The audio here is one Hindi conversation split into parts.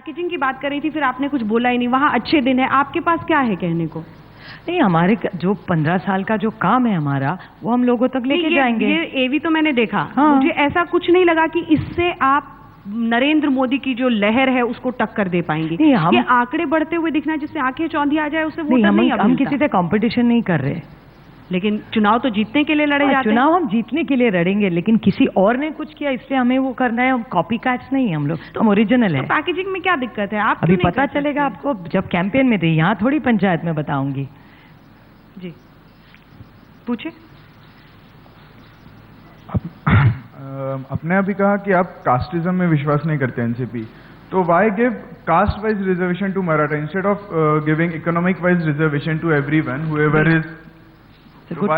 पैकेजिंग की बात कर रही थी, फिर आपने कुछ बोला ही नहीं। वहाँ अच्छे दिन है, आपके पास क्या है कहने को? नहीं, हमारे जो 15 साल का जो काम है हमारा, वो हम लोगों तक लेके जाएंगे। ये एवी तो मैंने देखा। हाँ। मुझे ऐसा कुछ नहीं लगा कि इससे आप नरेंद्र मोदी की जो लहर है उसको टक्कर दे पाएंगी। ये आंकड़े बढ़ते हुए दिखना, जिससे आंखें चौंधी आ जाए, उससे वोटर नहीं। हम किसी से कंपटीशन नहीं कर रहे, लेकिन चुनाव तो जीतने के लिए लड़े जाते हैं। चुनाव हम जीतने के लिए लड़ेंगे, लेकिन किसी और ने कुछ किया इसलिए हमें वो करना है। हम कॉपी कैट्स नहीं, हम लोग तो ओरिजिनल है। पैकेजिंग में क्या दिक्कत है? आप अभी पता चलेगा आपको जब कैंपेन में थे। यहाँ थोड़ी पंचायत में बताऊंगी। जी पूछे। आपने अभी कहा कि आप कास्टिज्म में विश्वास नहीं करते एनसीपी, तो why give caste wise reservation to Maratha instead of giving economic wise reservation to everyone whoever is? Why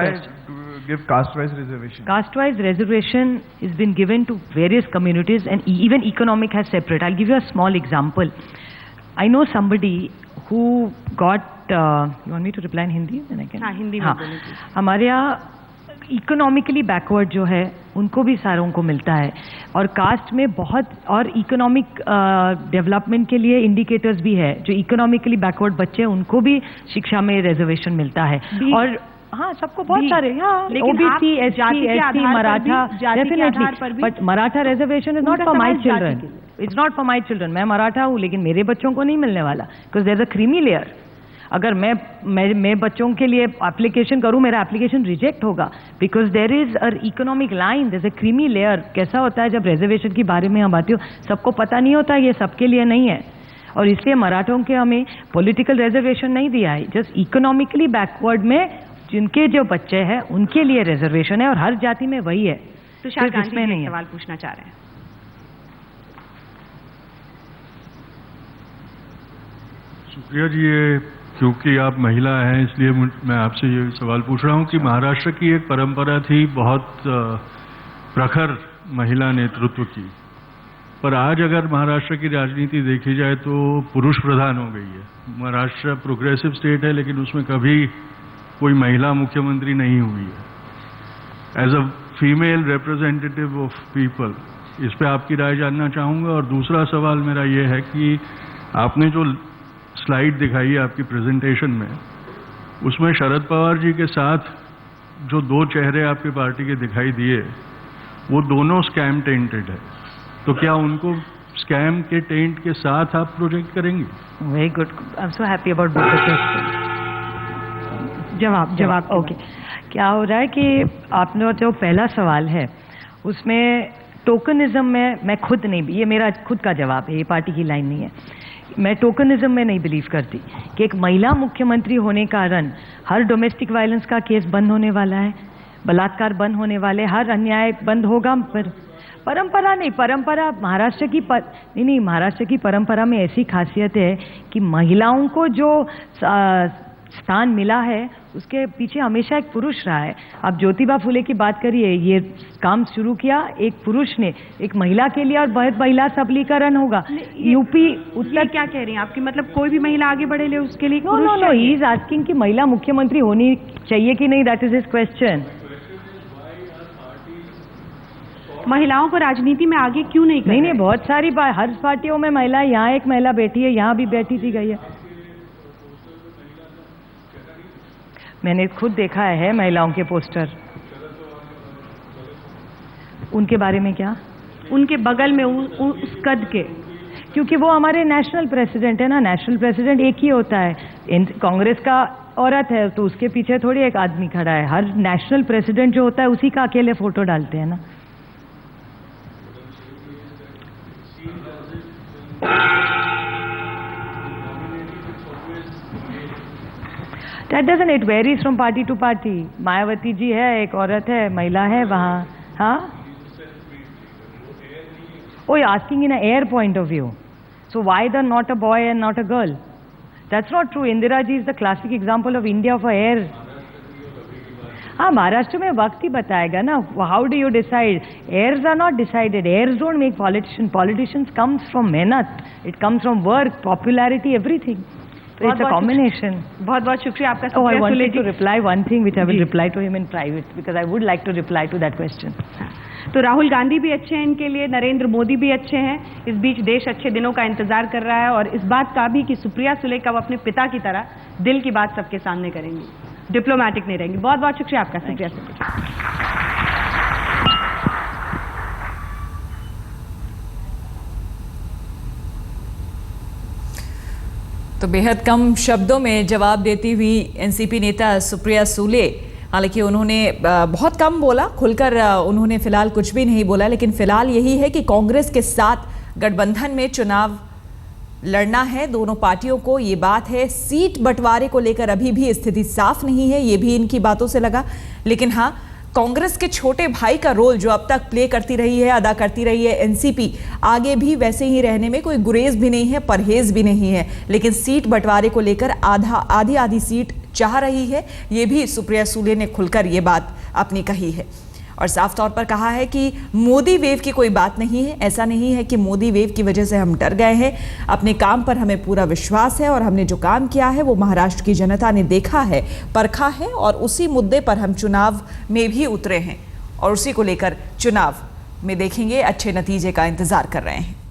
give caste-wise reservation? Caste-wise reservation has been given to various communities, and even economic has separate. I'll give you a small example. I know somebody who got. You want me to reply in Hindi? Then I can. हाँ, हिंदी में बोलिए। हमारे यहाँ इकोनॉमिकली बैकवर्ड जो है उनको भी सारों को मिलता है, और कास्ट में बहुत, और इकोनॉमिक डेवलपमेंट के लिए इंडिकेटर्स भी है। जो इकोनॉमिकली बैकवर्ड बच्चे उनको भी शिक्षा में रिजर्वेशन मिलता है। और हाँ, सबको बहुत सारे, हाँ, लेकिन OBC, ST, Maratha, definitely, but Maratha reservation is not for my children. It's not for my children. मैं मराठा हूँ, लेकिन मेरे बच्चों को नहीं मिलने वाला, because there is a creamy layer. अगर मैं बच्चों के लिए एप्लीकेशन करूं, मेरा एप्लीकेशन रिजेक्ट होगा, because there is a economic line, there is a creamy layer. कैसा होता है जब रिजर्वेशन के बारे में हम बात हो, सबको पता नहीं होता, ये सबके लिए नहीं है, और इसलिए मराठों के हमें पॉलिटिकल रिजर्वेशन नहीं दिया है। जस्ट इकोनॉमिकली बैकवर्ड में जिनके जो बच्चे हैं उनके लिए रिजर्वेशन है, और हर जाति में वही है। तो शायद इसमें नहीं सवाल पूछना चाह रहे हैं। शुक्रिया जी। ये क्योंकि आप महिला हैं इसलिए मैं आपसे ये सवाल पूछ रहा हूं कि महाराष्ट्र की एक परंपरा थी बहुत प्रखर महिला नेतृत्व की, पर आज अगर महाराष्ट्र की राजनीति देखी जाए तो पुरुष प्रधान हो गई है। महाराष्ट्र प्रोग्रेसिव स्टेट है, लेकिन उसमें कभी कोई महिला मुख्यमंत्री नहीं हुई है। As a female representative of people, इस पे आपकी राय जानना चाहूँगा। और दूसरा सवाल मेरा ये है कि आपने जो स्लाइड दिखाई है आपकी प्रेजेंटेशन में, उसमें शरद पवार जी के साथ जो दो चेहरे आपकी पार्टी के दिखाई दिए, वो दोनों स्कैम टेंटेड है, तो क्या उनको स्कैम के टेंट के साथ आप प्रोजेक्ट करेंगे? Very good, I am so happy about both. जवाब ओके। क्या हो रहा है कि आपने जो पहला सवाल है उसमें टोकनिज्म में मैं खुद नहीं, ये मेरा खुद का जवाब है, ये पार्टी की लाइन नहीं है। मैं टोकनिज्म में नहीं बिलीव करती कि एक महिला मुख्यमंत्री होने का कारण हर डोमेस्टिक वायलेंस का केस बंद होने वाला है, बलात्कार बंद होने वाले, हर अन्याय बंद होगा। पर परंपरा नहीं, परंपरा महाराष्ट्र की नहीं, महाराष्ट्र की परंपरा में ऐसी खासियत है कि महिलाओं को जो स्थान मिला है उसके पीछे हमेशा एक पुरुष रहा है। आप ज्योतिबा फुले की बात करिए, ये काम शुरू किया एक पुरुष ने एक महिला के लिए, और बहुत महिला सबलीकरण होगा। यूपी उत्तर क्या कह रही हैं आपकी, मतलब कोई भी महिला आगे बढ़े ले उसके लिए? नो, ही इज आस्किंग कि महिला मुख्यमंत्री होनी चाहिए कि नहीं, दैट इज हिज क्वेश्चन। महिलाओं को राजनीति में आगे क्यों नहीं? नहीं, बहुत सारी बात, हर पार्टियों में महिला, यहाँ एक महिला बैठी है, यहाँ भी बैठी थी गई है। मैंने खुद देखा है महिलाओं के पोस्टर। उनके बारे में क्या? उनके बगल में उस कद के, क्योंकि वो हमारे नेशनल प्रेसिडेंट है ना। नेशनल प्रेसिडेंट एक ही होता है। कांग्रेस का औरत है तो उसके पीछे थोड़ी एक आदमी खड़ा है। हर नेशनल प्रेसिडेंट जो होता है उसी का अकेले फोटो डालते हैं ना। That doesn't, it varies from party to party. Mayawati ji है, एक औरत है, महिला है वहाँ, हाँ? Oh, you're asking in an air point of view. So why the not a boy and not a girl? That's not true. Indira ji is the classic example of India for air. हाँ, महाराष्ट्र में वक्त ही बताएगा ना. How do you decide? Heirs are not decided. Heirs don't make politicians. Politicians comes from मेहनत. It comes from work, popularity, everything. So it's a combination. बहुत बहुत शुक्रिया आपका. Oh, I wanted to reply one thing which I will reply to him in private because I would like to reply to that question. तो राहुल गांधी भी अच्छे हैं इनके लिए, नरेंद्र मोदी भी अच्छे हैं। इस बीच देश अच्छे दिनों का इंतजार कर रहा है और इस बात का भी कि सुप्रिया सुले का वो अपने पिता की तरह दिल की बात सबके सामने करेंगी, डिप्लोमेटिक नहीं रहेंगी। बहुत बहुत शुक्रिया आपका सुप्रिया सुले। तो बेहद कम शब्दों में जवाब देती हुई एनसीपी नेता सुप्रिया सुले, हालांकि उन्होंने बहुत कम बोला, खुलकर उन्होंने फिलहाल कुछ भी नहीं बोला, लेकिन फिलहाल यही है कि कांग्रेस के साथ गठबंधन में चुनाव लड़ना है दोनों पार्टियों को, ये बात है। सीट बंटवारे को लेकर अभी भी स्थिति साफ नहीं है, ये भी इनकी बातों से लगा। लेकिन हाँ, कांग्रेस के छोटे भाई का रोल जो अब तक प्ले करती रही है, अदा करती रही है एनसीपी, आगे भी वैसे ही रहने में कोई गुरेज भी नहीं है, परहेज भी नहीं है। लेकिन सीट बंटवारे को लेकर आधी सीट चाह रही है, ये भी सुप्रिया सुले ने खुलकर ये बात अपनी कही है और साफ तौर पर कहा है कि मोदी वेव की कोई बात नहीं है। ऐसा नहीं है कि मोदी वेव की वजह से हम डर गए हैं, अपने काम पर हमें पूरा विश्वास है और हमने जो काम किया है वो महाराष्ट्र की जनता ने देखा है, परखा है और उसी मुद्दे पर हम चुनाव में भी उतरे हैं और उसी को लेकर चुनाव में देखेंगे अच्छे नतीजे का इंतजार कर रहे हैं।